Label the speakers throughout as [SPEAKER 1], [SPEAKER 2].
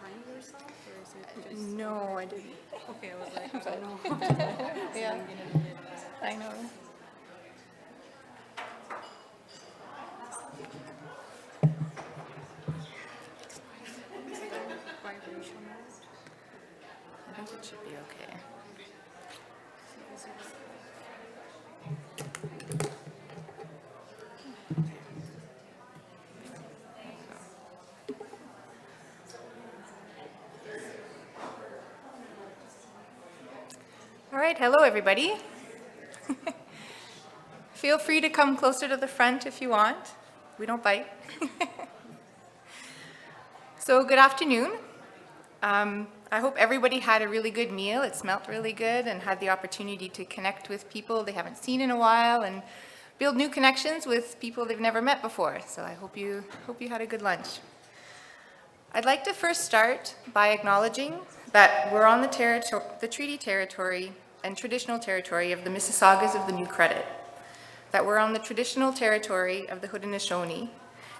[SPEAKER 1] time yourself, or is it just?
[SPEAKER 2] No, I didn't.
[SPEAKER 1] Okay, I was like, I don't know.
[SPEAKER 2] Yeah, I know.
[SPEAKER 1] Vibration mode.
[SPEAKER 2] I think it should be okay. All right, hello everybody. Feel free to come closer to the front if you want. We don't bite. So good afternoon. I hope everybody had a really good meal. It smelt really good and had the opportunity to connect with people they haven't seen in a while and build new connections with people they've never met before. So I hope you had a good lunch. I'd like to first start by acknowledging that we're on the treaty territory and traditional territory of the Mississaugas of the New Credit, that we're on the traditional territory of the Haudenosaunee,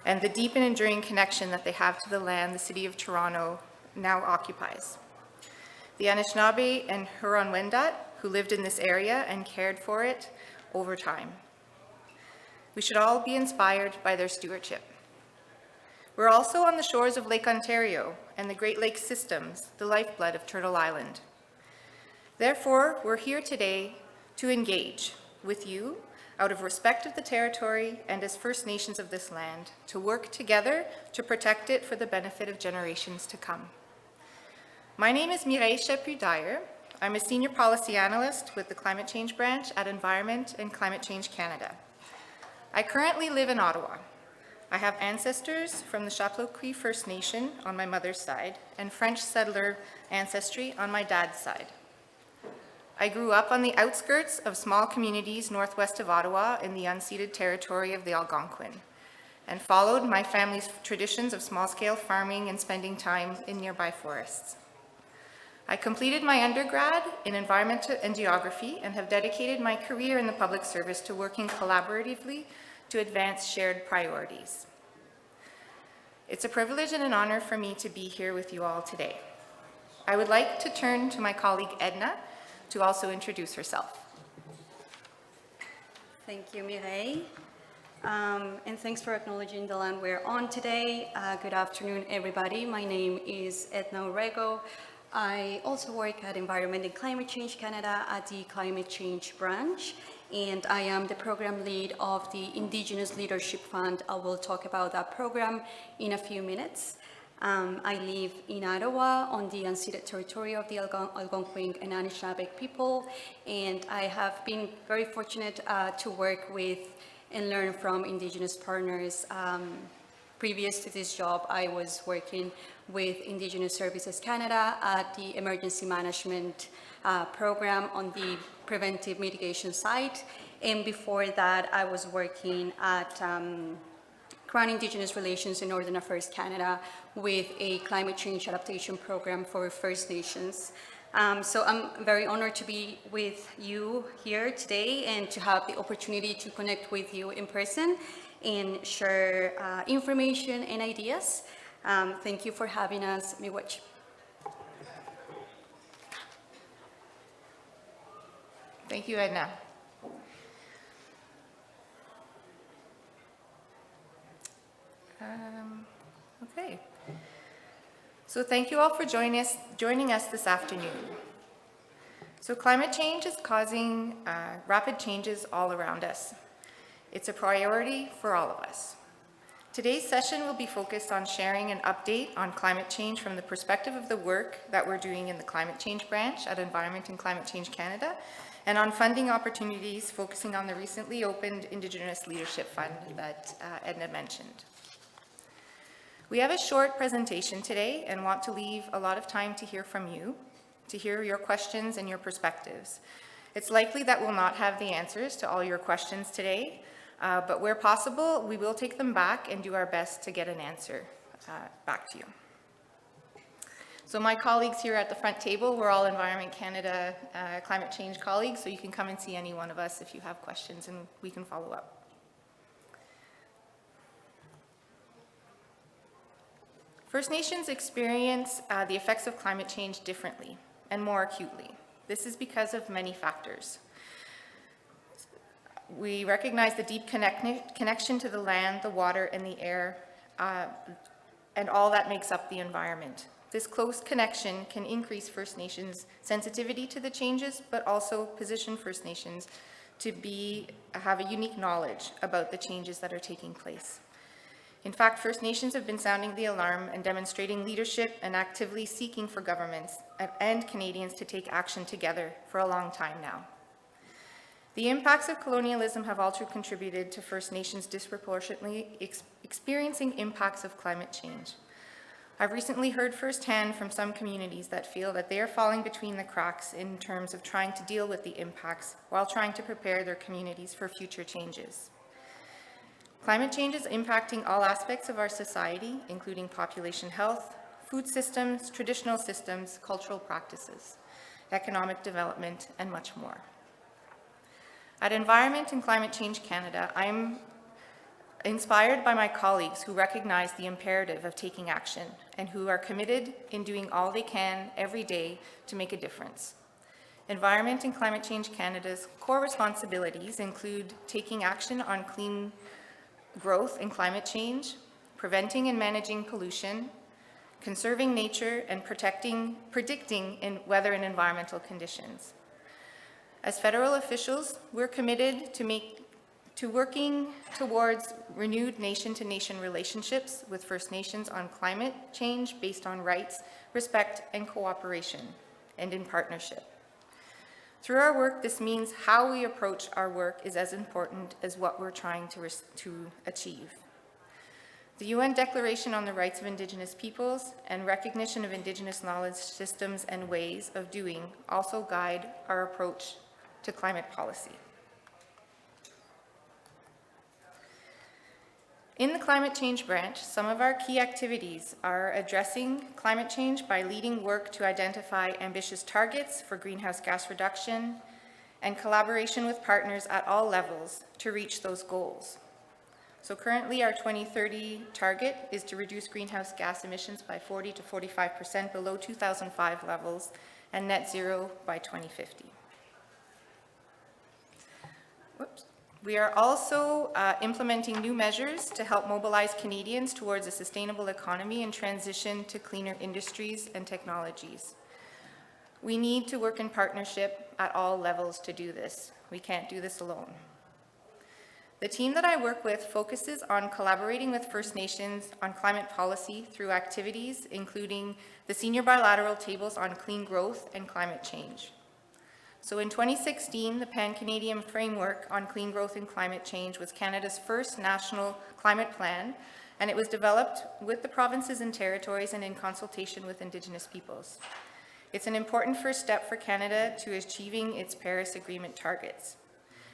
[SPEAKER 2] and the deep and enduring connection that they have to the land the City of Toronto now occupies. The Anishinaabe and Huron-Wendat, who lived in this area and cared for it over time. We should all be inspired by their stewardship. We're also on the shores of Lake Ontario and the Great Lakes systems, the lifeblood of Turtle Island. Therefore, we're here today to engage with you out of respect of the territory and as First Nations of this land, to work together to protect it for the benefit of generations to come. My name is Mireille Chaput-Dyer. I'm a Senior Policy Analyst with the Climate Change Branch at Environment and Climate Change Canada. I currently live in Ottawa. I have ancestors from the Chaput-Dyer First Nation on my mother's side and French settler ancestry on my dad's side. I grew up on the outskirts of small communities northwest of Ottawa in the unceded territory of the Algonquin and followed my family's traditions of small-scale farming and spending time in nearby forests. I completed my undergrad in environment and geography and have dedicated my career in the public service to working collaboratively to advance shared priorities. It's a privilege and an honor for me to be here with you all today. I would like to turn to my colleague Edna to also introduce herself.
[SPEAKER 1] Thank you, Mireille. And thanks for acknowledging the land we're on today. Good afternoon, everybody. My name is Edna Urrego. I also work at Environment and Climate Change Canada at the Climate Change Branch, and I am the program lead of the Indigenous Leadership Fund. I will talk about that program in a few minutes. I live in Ottawa on the unceded territory of the Algonquin and Anishinaabe people, and I have been very fortunate to work with and learn from Indigenous partners. Previous to this job, I was working with Indigenous Services Canada at the Emergency Management Program on the preventive mitigation side, and before that, I was working at Crown Indigenous Relations in Northern Affairs Canada with a climate change adaptation program for First Nations. So I'm very honored to be with you here today and to have the opportunity to connect with you in person and share information and ideas. Thank you for having us, Miwach.
[SPEAKER 2] Thank you, Edna. Okay. So thank you all for joining us this afternoon. So climate change is causing rapid changes all around us. It's a priority for all of us. Today's session will be focused on sharing an update on climate change from the perspective of the work that we're doing in the Climate Change Branch at Environment and Climate Change Canada, and on funding opportunities focusing on the recently opened Indigenous Leadership Fund that Edna mentioned. We have a short presentation today and want to leave a lot of time to hear from you, to hear your questions and your perspectives. It's likely that we'll not have the answers to all your questions today, but where possible, we will take them back and do our best to get an answer back to you. So my colleagues here at the front table, we're all Environment Canada climate change colleagues, so you can come and see any one of us if you have questions and we can follow up. First Nations experience the effects of climate change differently and more acutely. This is because of many factors. We recognize the deep connection to the land, the water, and the air, and all that makes up the environment. This close connection can increase First Nations' sensitivity to the changes, but also position First Nations to have a unique knowledge about the changes that are taking place. In fact, First Nations have been sounding the alarm and demonstrating leadership and actively seeking for governments and Canadians to take action together for a long time now. The impacts of colonialism have also contributed to First Nations disproportionately experiencing impacts of climate change. I've recently heard firsthand from some communities that feel that they are falling between the cracks in terms of trying to deal with the impacts while trying to prepare their communities for future changes. Climate change is impacting all aspects of our society, including population health, food systems, traditional systems, cultural practices, economic development, and much more. At Environment and Climate Change Canada, I'm inspired by my colleagues who recognize the imperative of taking action and who are committed in doing all they can every day to make a difference. Environment and Climate Change Canada's core responsibilities include taking action on clean growth and climate change, preventing and managing pollution, conserving nature, and predicting weather and environmental conditions. As federal officials, we're committed to working towards renewed nation-to-nation relationships with First Nations on climate change based on rights, respect, and cooperation, and in partnership. Through our work, this means how we approach our work is as important as what we're trying to achieve. The UN Declaration on the Rights of Indigenous Peoples and recognition of Indigenous knowledge systems and ways of doing also guide our approach to climate policy. In the climate change branch, some of our key activities are addressing climate change by leading work to identify ambitious targets for greenhouse gas reduction and collaboration with partners at all levels to reach those goals. So currently our 2030 target is to reduce greenhouse gas emissions by 40 to 45% below 2005 levels and net zero by 2050. Whoops. We are also implementing new measures to help mobilize Canadians towards a sustainable economy and transition to cleaner industries and technologies. We need to work in partnership at all levels to do this. We can't do this alone. The team that I work with focuses on collaborating with First Nations on climate policy through activities including the Senior Bilateral Tables on Clean Growth and Climate Change. So in 2016, the Pan-Canadian Framework on Clean Growth and Climate Change was Canada's first national climate plan, and it was developed with the provinces and territories and in consultation with Indigenous peoples. It's an important first step for Canada to achieving its Paris Agreement targets.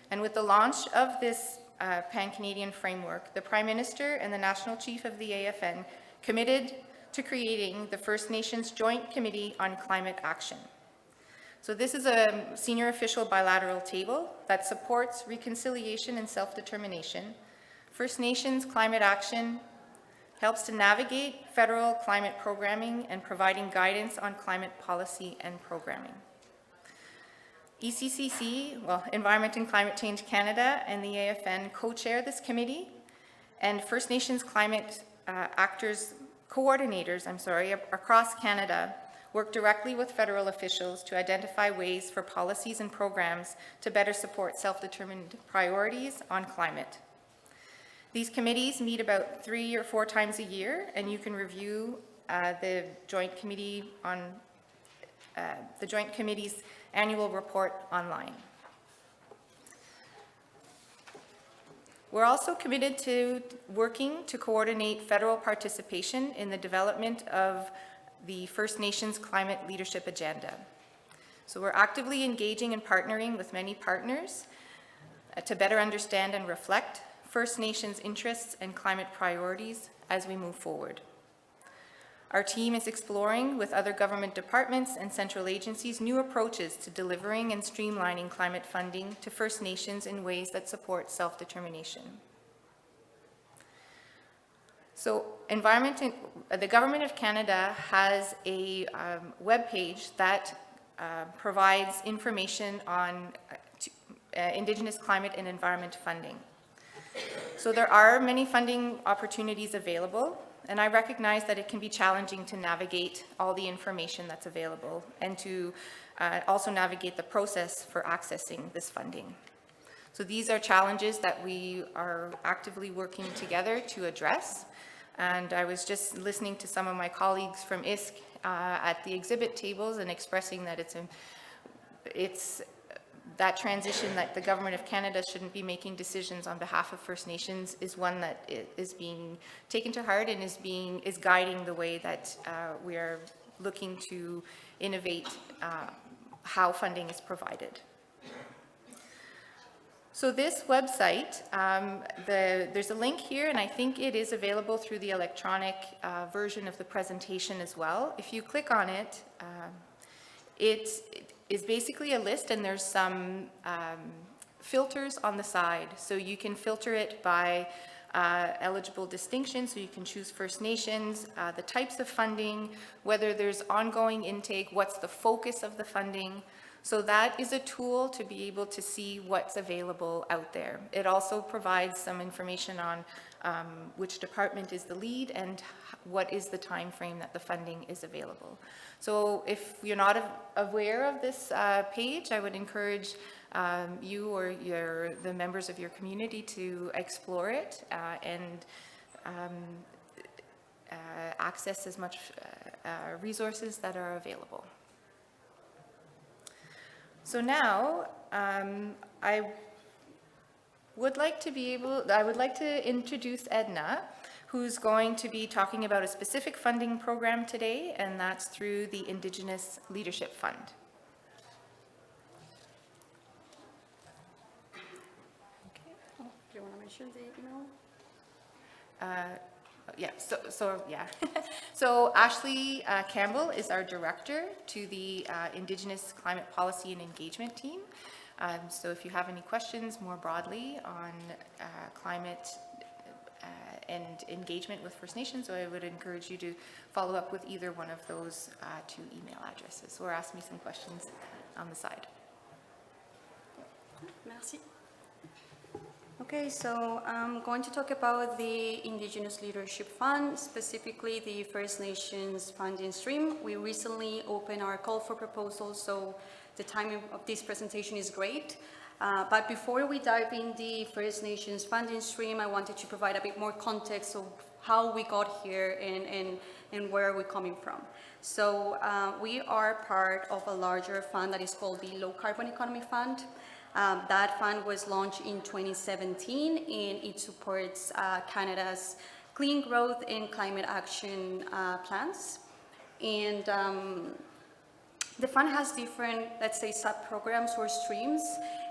[SPEAKER 2] And with the launch of this Pan-Canadian Framework, the Prime Minister and the National Chief of the AFN committed to creating the First Nations Joint Committee on Climate Action. So this is a senior official bilateral table that supports reconciliation and self-determination. First Nations climate action helps to navigate federal climate programming and providing guidance on climate policy and programming. ECCC, well, Environment and Climate Change Canada and the AFN co-chair this committee, and First Nations climate coordinators, across Canada work directly with federal officials to identify ways for policies and programs to better support self-determined priorities on climate. These committees meet about 3 or 4 times a year, and you can review the Joint Committee's annual report online. We're also committed to working to coordinate federal participation in the development of the First Nations Climate Leadership Agenda. So we're actively engaging and partnering with many partners to better understand and reflect First Nations interests and climate priorities as we move forward. Our team is exploring with other government departments and central agencies new approaches to delivering and streamlining climate funding to First Nations in ways that support self-determination. So the Government of Canada has a web page that provides information on Indigenous climate and environment funding. So there are many funding opportunities available, and I recognize that it can be challenging to navigate all the information that's available and to also navigate the process for accessing this funding. So these are challenges that we are actively working together to address. And I was just listening to some of my colleagues from ISC at the exhibit tables and expressing that it's that transition that the Government of Canada shouldn't be making decisions on behalf of First Nations is one that is being taken to heart and is guiding the way that we are looking to innovate how funding is provided. So this website, there's a link here, and I think it is available through the electronic version of the presentation as well. If you click on it, it is basically a list, and there's some filters on the side. So you can filter it by eligible distinctions, so you can choose First Nations, the types of funding, whether there's ongoing intake, what's the focus of the funding. So that is a tool to be able to see what's available out there. It also provides some information on which department is the lead and what is the time frame that the funding is available. So if you're not aware of this page, I would encourage you or the members of your community to explore it and access as much resources that are available. So now, I would like to introduce Edna, who's going to be talking about a specific funding program today, and that's through the Indigenous Leadership Fund.
[SPEAKER 1] Okay. Oh, do you want to mention the email?
[SPEAKER 2] Yeah, so Ashley Campbell is our director to the Indigenous Climate Policy and Engagement team. So if you have any questions more broadly on climate and engagement with First Nations, I would encourage you to follow up with either one of those two email addresses or ask me some questions on the side.
[SPEAKER 1] Merci. Okay, so I'm going to talk about the Indigenous Leadership Fund, specifically the First Nations funding stream. We recently opened our call for proposals, so the timing of this presentation is great. But before we dive in the First Nations funding stream, I wanted to provide a bit more context of how we got here and where we're coming from. So we are part of a larger fund that is called the Low Carbon Economy Fund. That fund was launched in 2017, and it supports Canada's clean growth and climate action plans. And the fund has different, let's say, sub-programs or streams,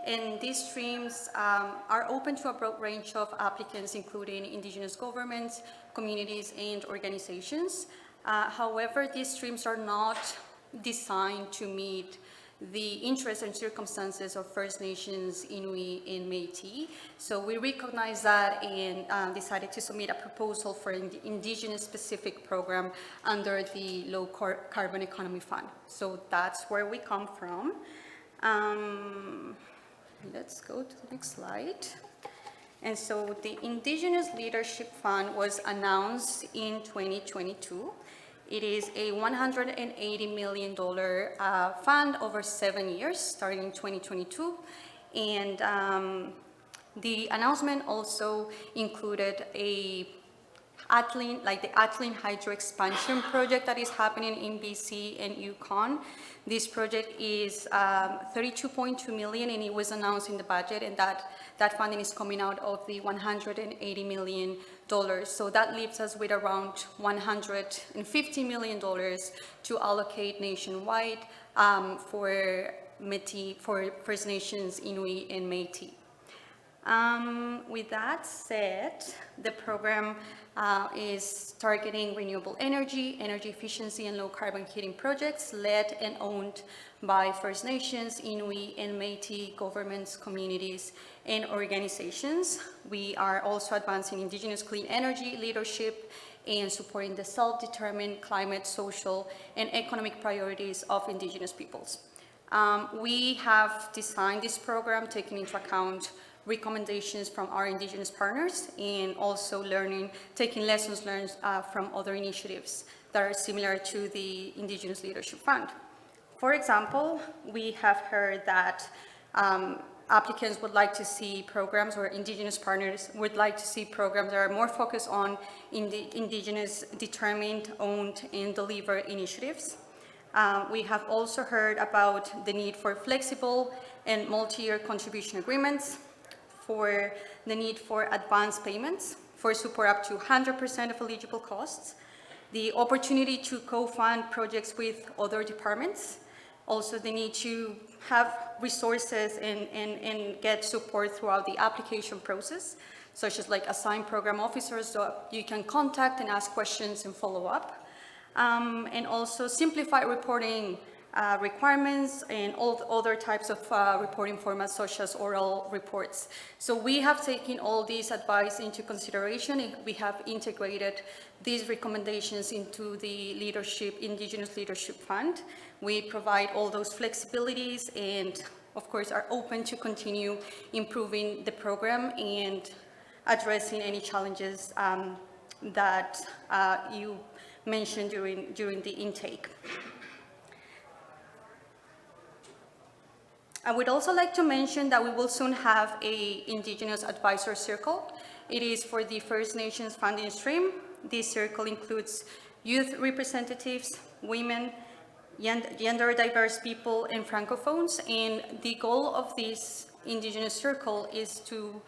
[SPEAKER 1] and these streams are open to a broad range of applicants, including Indigenous governments, communities, and organizations. However, these streams are not designed to meet the interests and circumstances of First Nations, Inuit, and Métis. So we recognize that and decided to submit a proposal for an Indigenous-specific program under the Low Carbon Economy Fund. So that's where we come from. Let's go to the next slide. And so the Indigenous Leadership Fund was announced in 2022. It is a $180 million fund over 7 years, starting in 2022. And the announcement also included the Atlin Hydro Expansion project that is happening in BC and Yukon. This project is $32.2 million, and it was announced in the budget, and that funding is coming out of the $180 million. So that leaves us with around $150 million to allocate nationwide for First Nations, Inuit, and Métis. With that said, the program is targeting renewable energy, energy efficiency, and low carbon heating projects led and owned by First Nations, Inuit, and Métis governments, communities, and organizations. We are also advancing Indigenous clean energy leadership and supporting the self-determined climate, social, and economic priorities of Indigenous peoples. We have designed this program taking into account recommendations from our Indigenous partners and also taking lessons learned from other initiatives that are similar to the Indigenous Leadership Fund. For example, we have heard that applicants would like to see programs, or Indigenous partners would like to see programs that are more focused on Indigenous determined, owned, and delivered initiatives. We have also heard about the need for flexible and multi-year contribution agreements, for the need for advance payments, for support up to 100% of eligible costs, the opportunity to co-fund projects with other departments, also the need to have resources and get support throughout the application process, such as like assigned program officers so you can contact and ask questions and follow up. And also simplified reporting requirements and all other types of reporting formats such as oral reports. So we have taken all these advice into consideration and we have integrated these recommendations into the Indigenous Leadership Fund. We provide all those flexibilities and of course are open to continue improving the program and addressing any challenges that you mentioned during the intake. I would also like to mention that we will soon have an Indigenous Advisor Circle. It is for the First Nations funding stream. This circle includes youth representatives, women, gender diverse people, and Francophones. And the goal of this Indigenous Circle is to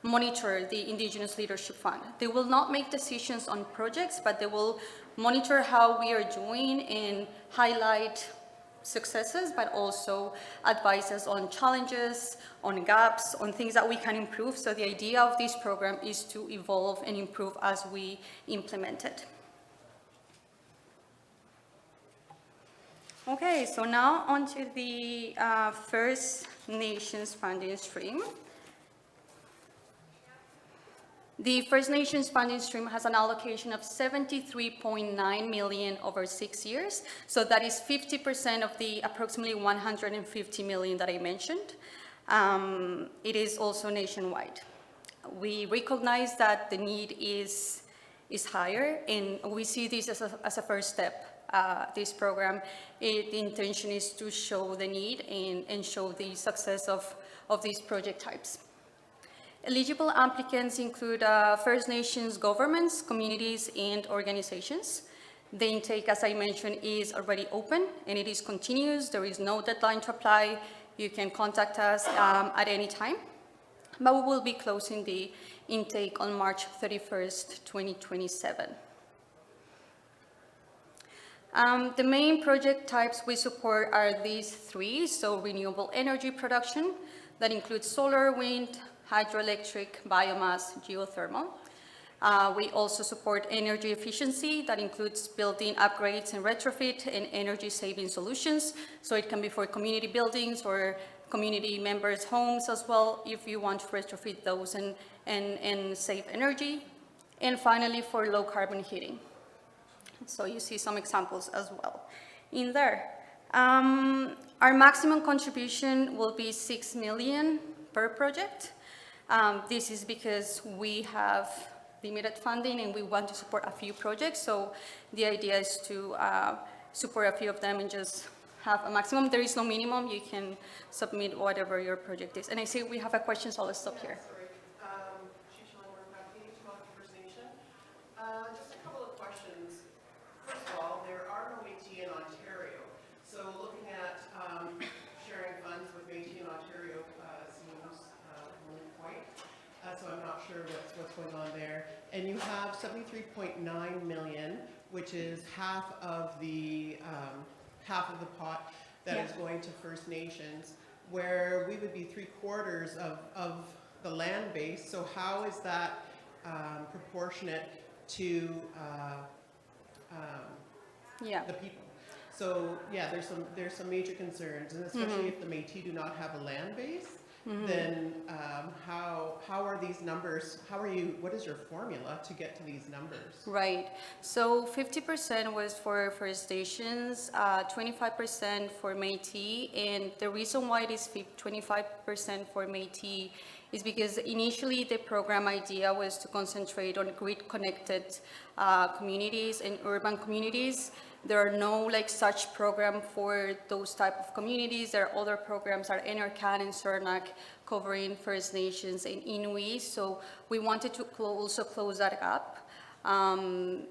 [SPEAKER 1] monitor the Indigenous Leadership Fund. They will not make decisions on projects, but they will monitor how we are doing and highlight successes, but also advise us on challenges, on gaps, on things that we can improve. So the idea of this program is to evolve and improve as we implement it. Okay, so now on to the First Nations funding stream. The First Nations funding stream has an allocation of 73.9 million over 6 years. So that is 50% of the approximately 150 million that I mentioned. It is also nationwide. We recognize that the need is higher, and we see this as a first step. This program, the intention is to show the need and show the success of these project types. Eligible applicants include First Nations governments, communities, and organizations. The intake, as I mentioned, is already open and it is continuous. There is no deadline to apply. You can contact us at any time. But we will be closing the intake on March 31st, 2027. The main project types we support are these three. So renewable energy production, that includes solar, wind, hydroelectric, biomass, geothermal. We also support energy efficiency, that includes building upgrades and retrofit and energy saving solutions. So it can be for community buildings or community members' homes as well, if you want to retrofit those and save energy. And finally, for low carbon heating. So you see some examples as well in there. Our maximum contribution will be 6 million per project. This is because we have limited funding and we want to support a few projects. So the idea is to support a few of them and just have a maximum. There is no minimum. You can submit whatever your project is. And I see we have a question, so let's stop here.
[SPEAKER 3] First Nation. Just a couple of questions. First of all, there are no Métis in Ontario. So looking at sharing funds with Métis in Ontario seems a moot point. So I'm not sure what's going on there. And you have 73.9 million, which is half of the pot that is going to First Nations, where we would be 3/4 of the land base, so how is that proportionate to
[SPEAKER 1] Yeah.
[SPEAKER 3] the people? So yeah, there's some major concerns, and especially if the Métis do not have a land base, then how are these numbers? What is your formula to get to these numbers?
[SPEAKER 1] Right. So 50% was for First Nations, 25% for Métis, and the reason why it is 25% for Métis is because initially the program idea was to concentrate on grid-connected communities and urban communities. There are no like such program for those type of communities. There are other programs, are NRCan and CERNAC, covering First Nations and Inuit. So we wanted to also close that gap.
[SPEAKER 3] So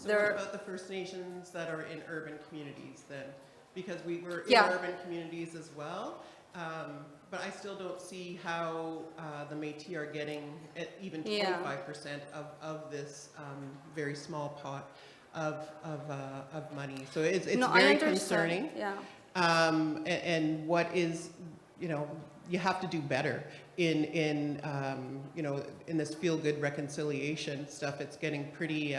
[SPEAKER 3] what about the First Nations that are in urban communities then? Because we were in
[SPEAKER 1] Yeah.
[SPEAKER 3] urban communities as well, but I still don't see how the Métis are getting at even 25% of this very small pot of money. So it's
[SPEAKER 1] No, I
[SPEAKER 3] very
[SPEAKER 1] understand.
[SPEAKER 3] concerning.
[SPEAKER 1] Yeah.
[SPEAKER 3] And what is, you have to do better in in this feel-good reconciliation stuff. It's getting pretty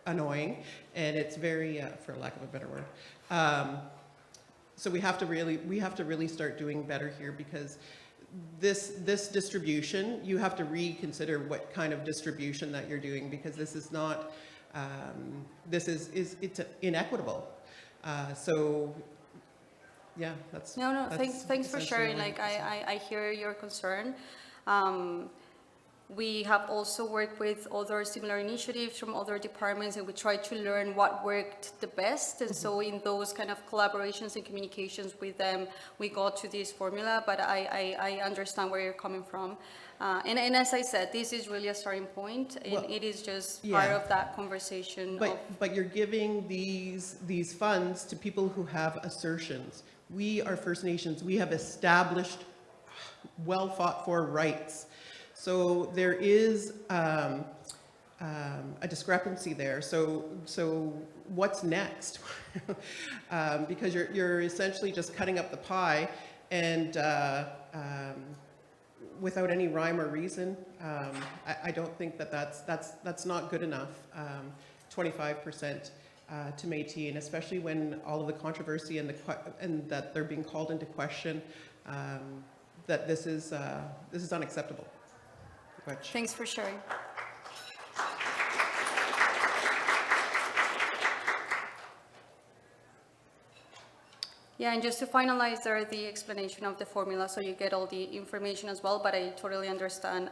[SPEAKER 3] annoying, and it's very, for lack of a better word. So we have to really start doing better here, because this distribution, you have to reconsider what kind of distribution that you're doing, because this is not, it's inequitable. So yeah, that's
[SPEAKER 1] Thanks for sharing. Like I hear your concern. We have also worked with other similar initiatives from other departments, and we try to learn what worked the best. And so in those kind of collaborations and communications with them, we got to this formula, but I understand where you're coming from. And as I said, this is really a starting point, and it is just part of that conversation.
[SPEAKER 3] But you're giving these funds to people who have assertions. We are First Nations. We have established, well fought for rights. So there is a discrepancy there. So what's next? Because you're essentially just cutting up the pie, and without any rhyme or reason. I don't think that's not good enough. 25% to Métis, and especially when all of the controversy and that they're being called into question, that this is unacceptable.
[SPEAKER 1] Thanks for sharing. Yeah, and just to finalize there, the explanation of the formula, so you get all the information as well, but I totally understand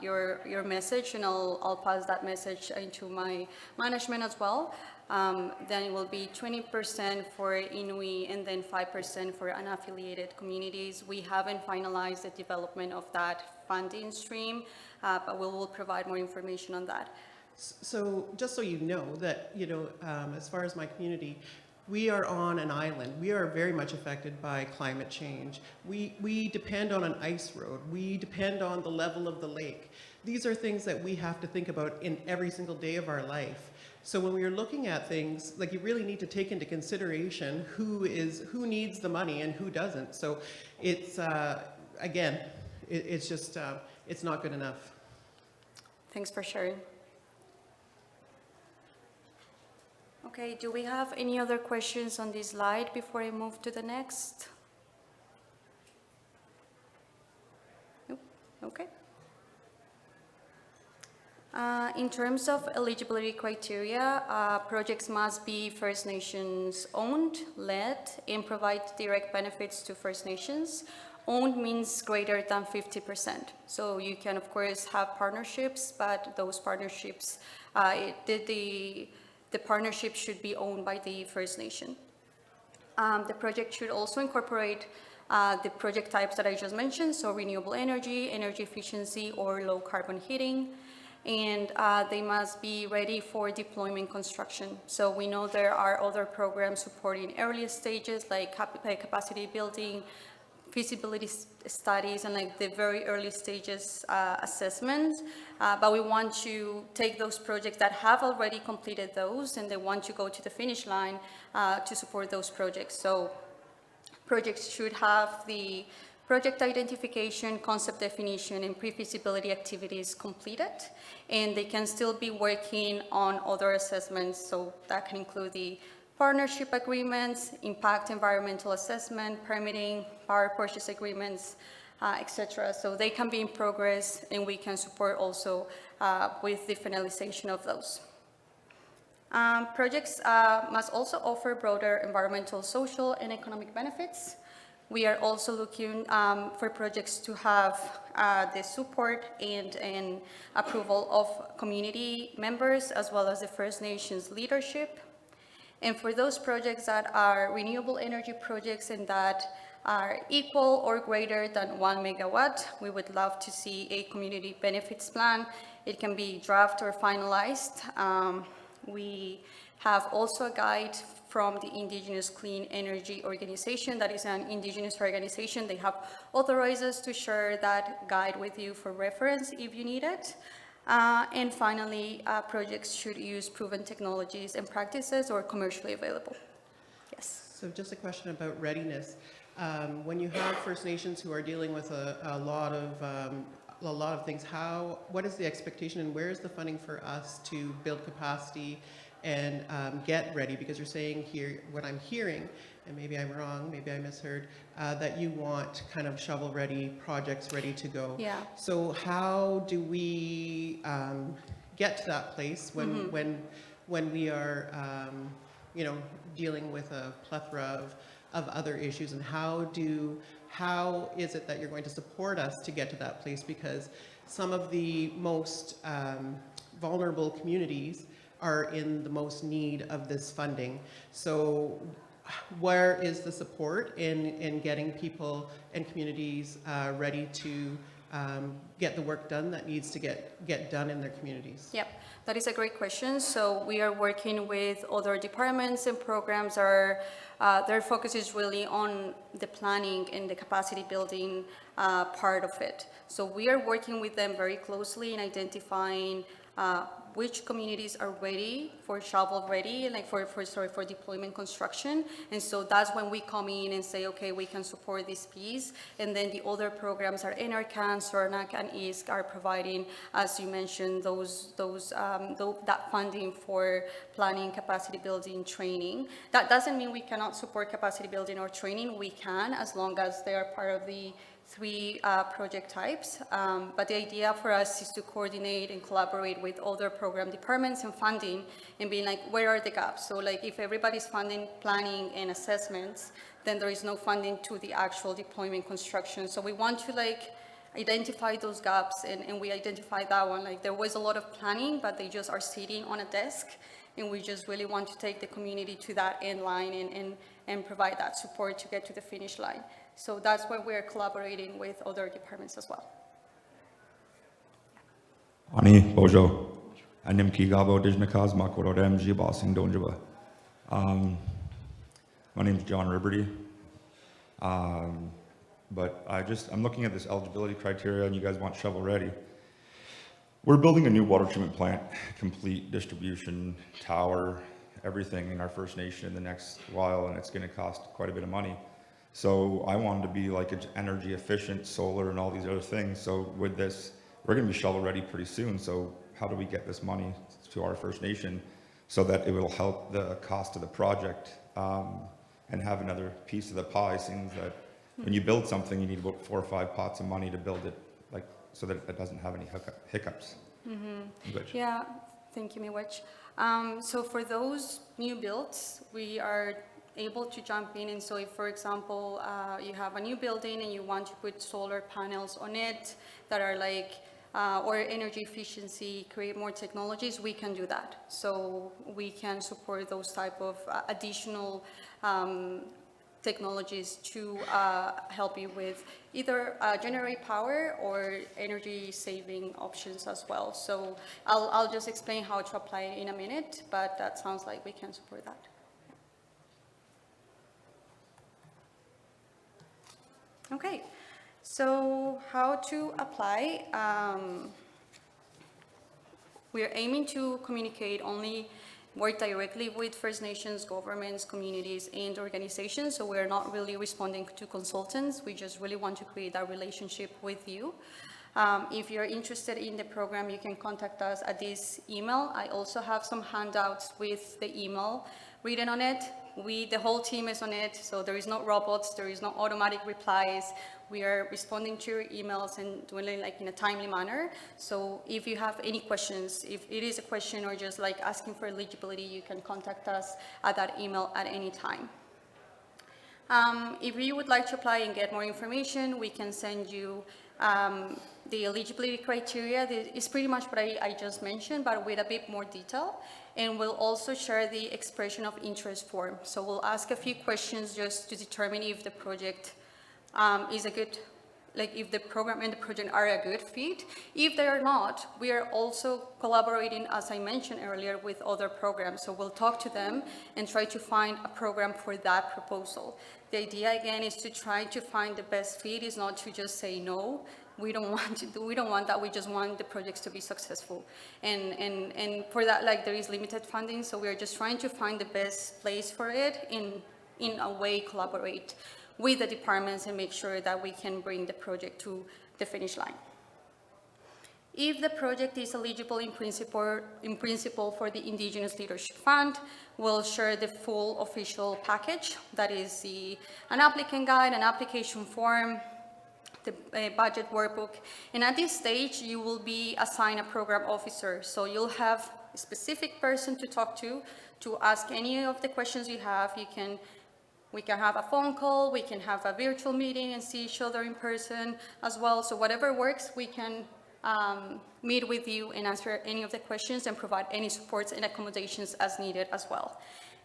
[SPEAKER 1] your message, and I'll pass that message into my management as well. Then it will be 20% for Inuit and then 5% for unaffiliated communities. We haven't finalized the development of that funding stream, but we will provide more information on that.
[SPEAKER 3] So just so you know that, as far as my community, we are on an island. We are very much affected by climate change. We depend on an ice road. We depend on the level of the lake. These are things that we have to think about in every single day of our life. So when we are looking at things, like, you really need to take into consideration who needs the money and who doesn't. So it's, again, it's just, it's not good enough.
[SPEAKER 1] Thanks for sharing. Okay, do we have any other questions on this slide before I move to the next? Nope. Okay. In terms of eligibility criteria, projects must be First Nations owned, led, and provide direct benefits to First Nations. Owned means greater than 50%. So you can, of course, have partnerships, but those partnerships, the partnership should be owned by the First Nation. The project should also incorporate the project types that I just mentioned, so renewable energy, energy efficiency, or low carbon heating. And they must be ready for deployment construction. So we know there are other programs supporting early stages, like capacity building, feasibility studies, and like the very early stages assessment. But we want to take those projects that have already completed those, and they want to go to the finish line to support those projects. So projects should have the project identification, concept definition, and pre-feasibility activities completed, and they can still be working on other assessments, so that can include the partnership agreements, impact environmental assessment, permitting, power purchase agreements, etc. So they can be in progress, and we can support also with the finalization of those. Projects must also offer broader environmental, social, and economic benefits. We are also looking for projects to have the support and approval of community members as well as the First Nations leadership. And for those projects that are renewable energy projects and that are equal or greater than 1 megawatt, we would love to see a community benefits plan. It can be draft or finalized. We have also a guide from the Indigenous Clean Energy Organization. That is an Indigenous organization. They have authorized us to share that guide with you for reference if you need it. And finally, projects should use proven technologies and practices or commercially available. Yes.
[SPEAKER 3] So just a question about readiness. When you have First Nations who are dealing with a lot of things, what is the expectation and where is the funding for us to build capacity and get ready? Because you're saying here, what I'm hearing, and maybe I'm wrong, maybe I misheard, that you want kind of shovel-ready projects ready to go.
[SPEAKER 1] Yeah.
[SPEAKER 3] So how do we get to that place when we are, dealing with a plethora of other issues, and how is it that you're going to support us to get to that place? Because some of the most vulnerable communities are in the most need of this funding. So where is the support in getting people and communities ready to get the work done that needs to get done in their communities?
[SPEAKER 1] Yep, that is a great question. So we are working with other departments and programs. Their focus is really on the planning and the capacity building part of it. So we are working with them very closely in identifying which communities are ready for shovel ready, like for deployment construction. And so that's when we come in and say, okay, we can support this piece. And then the other programs are NRCan, SORNAC, and ISC are providing, as you mentioned, that funding for planning, capacity building, training. That doesn't mean we cannot support capacity building or training. We can, as long as they are part of the 3 project types, but the idea for us is to coordinate and collaborate with other program departments and funding and being like, where are the gaps? So like if everybody's funding planning and assessments, then there is no funding to the actual deployment construction. So we want to identify those gaps, and we identify that one. Like there was a lot of planning, but they just are sitting on a desk, and we just really want to take the community to that end line and provide that support to get to the finish line. So that's why we're collaborating with other departments as well.
[SPEAKER 4] Ani Bojo, Anim Kigabo Dijnakas Makorodem Jibasing Donjaba. My name is John Riberty. But I'm looking at this eligibility criteria, and you guys want shovel ready. We're building a new water treatment plant, complete distribution tower, everything in our First Nation in the next while, and it's going to cost quite a bit of money. So I wanted to be like energy efficient, solar and all these other things. So with this, we're going to be shovel ready pretty soon. So how do we get this money to our First Nation so that it will help the cost of the project and have another piece of the pie? Seems that when you build something, you need about 4 or 5 pots of money to build it, like so that it doesn't have any hiccups. Mm-hmm.
[SPEAKER 1] Yeah, thank you, Miwich. So for those new builds, we are able to jump in, and so if, for example, you have a new building and you want to put solar panels on it that are or energy efficiency, create more technologies, we can do that. So we can support those type of additional technologies to help you with either generate power or energy saving options as well. So I'll just explain how to apply it in a minute, but that sounds like we can support that. Okay, so how to apply? We are aiming to communicate only work directly with First Nations, governments, communities, and organizations. So we're not really responding to consultants. We just really want to create that relationship with you. If you're interested in the program, you can contact us at this email. I also have some handouts with the email written on it. The whole team is on it, so there is no robots, there is no automatic replies. We are responding to your emails and doing it like in a timely manner. So if you have any questions, if it is a question or just like asking for eligibility, you can contact us at that email at any time. If you would like to apply and get more information, we can send you the eligibility criteria. It's pretty much what I just mentioned, but with a bit more detail. And we'll also share the expression of interest form. So we'll ask a few questions just to determine if the project is a good, like if the program and the project are a good fit. If they are not, we are also collaborating, as I mentioned earlier, with other programs. So we'll talk to them and try to find a program for that proposal. The idea again is to try to find the best fit, is not to just say no. We don't want that. We just want the projects to be successful. And for that, like there is limited funding, so we're just trying to find the best place for it, in a way collaborate with the departments and make sure that we can bring the project to the finish line. If the project is eligible in principle for the Indigenous Leadership Fund, we'll share the full official package. That is an applicant guide, an application form, the budget workbook. And at this stage, you will be assigned a program officer. So you'll have a specific person to talk to ask any of the questions you have. We can have a phone call, we can have a virtual meeting and see each other in person as well. So whatever works, we can meet with you and answer any of the questions and provide any supports and accommodations as needed as well.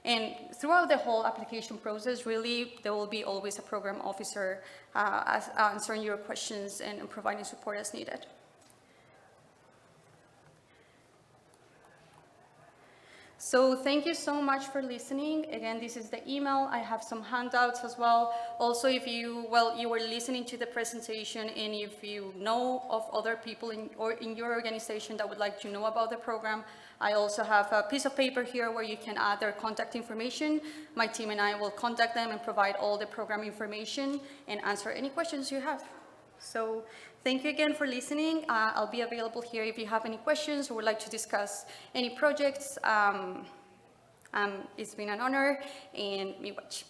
[SPEAKER 1] And throughout the whole application process, really, there will be always a program officer answering your questions and providing support as needed. So thank you so much for listening. Again, this is the email. I have some handouts as well. Also, if you were listening to the presentation, and if you know of other people in your organization that would like to know about the program, I also have a piece of paper here where you can add their contact information. My team and I will contact them and provide all the program information and answer any questions you have. So thank you again for listening. I'll be available here if you have any questions or would like to discuss any projects. It's been an honor, and miigwech.